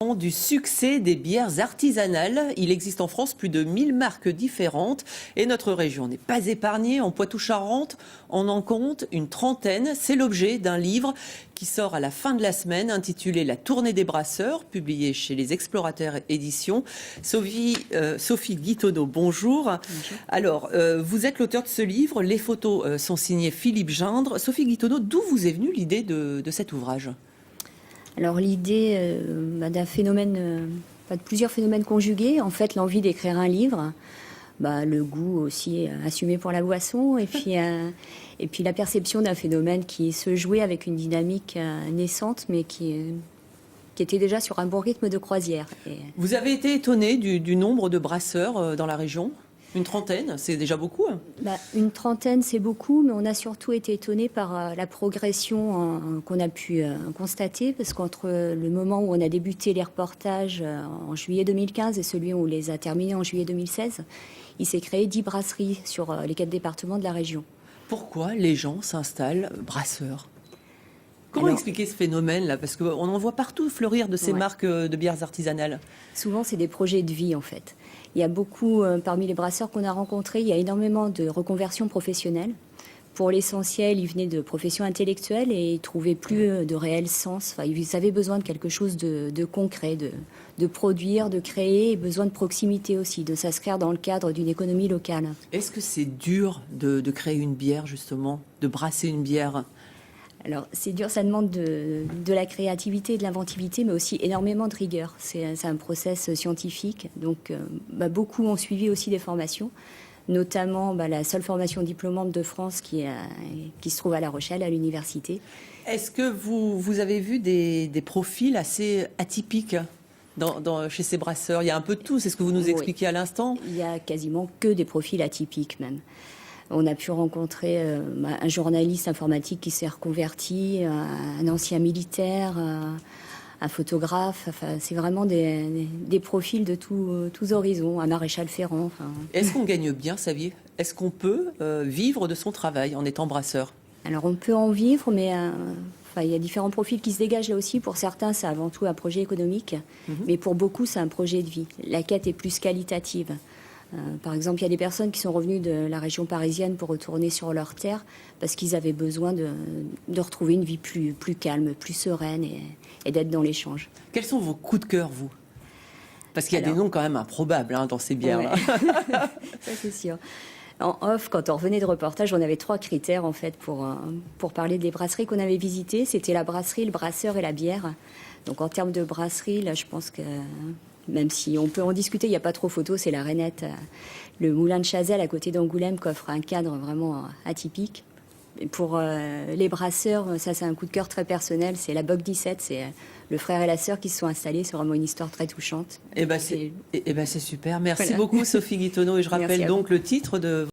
Du succès des bières artisanales. Il existe en France plus de 1000 marques différentes et notre région n'est pas épargnée. En Poitou-Charentes, on en compte une trentaine. C'est l'objet d'un livre qui sort à la fin de la semaine intitulé La tournée des brasseurs, publié chez les Explorateurs Éditions. Sophie Guitonneau, bonjour. Bonjour. Alors, vous êtes l'auteur de ce livre. Les photos sont signées Philippe Gindre. Sophie Guitonneau, d'où vous est venue l'idée de cet ouvrage ? Alors l'idée d'un phénomène, de plusieurs phénomènes conjugués, en fait l'envie d'écrire un livre, le goût aussi assumé pour la boisson, et puis la perception d'un phénomène qui se jouait avec une dynamique naissante, mais qui était déjà sur un bon rythme de croisière. Vous avez été étonné du nombre de brasseurs dans la région ? Une trentaine, c'est déjà beaucoup. Une trentaine, c'est beaucoup, mais on a surtout été étonné par la progression qu'on a pu constater, parce qu'entre le moment où on a débuté les reportages en juillet 2015 et celui où on les a terminés en juillet 2016, il s'est créé 10 brasseries sur les 4 départements de la région. Pourquoi les gens s'installent brasseurs ? Comment expliquer ce phénomène-là ? Parce qu'on en voit partout fleurir de ces marques de bières artisanales. Souvent, c'est des projets de vie, en fait. Il y a beaucoup, parmi les brasseurs qu'on a rencontrés, il y a énormément de reconversions professionnelles. Pour l'essentiel, ils venaient de professions intellectuelles et ils trouvaient plus de réel sens. Enfin, ils avaient besoin de quelque chose de concret, de produire, de créer, et besoin de proximité aussi, de s'inscrire dans le cadre d'une économie locale. Est-ce que c'est dur de créer une bière, justement, de brasser une bière ? Alors, c'est dur, ça demande de la créativité et de l'inventivité, mais aussi énormément de rigueur. C'est un process scientifique, donc beaucoup ont suivi aussi des formations, notamment la seule formation diplômante de France qui se trouve à La Rochelle, à l'université. Est-ce que vous avez vu des profils assez atypiques chez ces brasseurs ? Il y a un peu de tout, c'est ce que vous nous expliquiez à l'instant. Il y a quasiment que des profils atypiques même. On a pu rencontrer un journaliste informatique qui s'est reconverti, un ancien militaire, un photographe. Enfin, c'est vraiment des profils de tous horizons, un maréchal ferrant. Enfin. Est-ce qu'on gagne bien sa vie ? Est-ce qu'on peut vivre de son travail en étant brasseur ? Alors on peut en vivre, mais il y a différents profils qui se dégagent là aussi. Pour certains, c'est avant tout un projet économique, mais pour beaucoup, c'est un projet de vie. La quête est plus qualitative. Par exemple, il y a des personnes qui sont revenues de la région parisienne pour retourner sur leur terre parce qu'ils avaient besoin de retrouver une vie plus calme, plus sereine et d'être dans l'échange. Quels sont vos coups de cœur, vous ? Parce qu'il y a des noms quand même improbables dans ces bières-là. Ouais. Ça, c'est sûr. En off, quand on revenait de reportage, on avait 3 critères en fait pour parler des brasseries qu'on avait visitées. C'était la brasserie, le brasseur et la bière. Donc en termes de brasserie, là, je pense que... Même si on peut en discuter, il n'y a pas trop photo, c'est la Rainette, le moulin de Chazelles à côté d'Angoulême qui offre un cadre vraiment atypique. Et pour les brasseurs, ça c'est un coup de cœur très personnel, c'est la Boc 17, c'est le frère et la sœur qui se sont installés, c'est vraiment une histoire très touchante. C'est super, merci beaucoup Sophie Guitonneau et je rappelle donc le titre de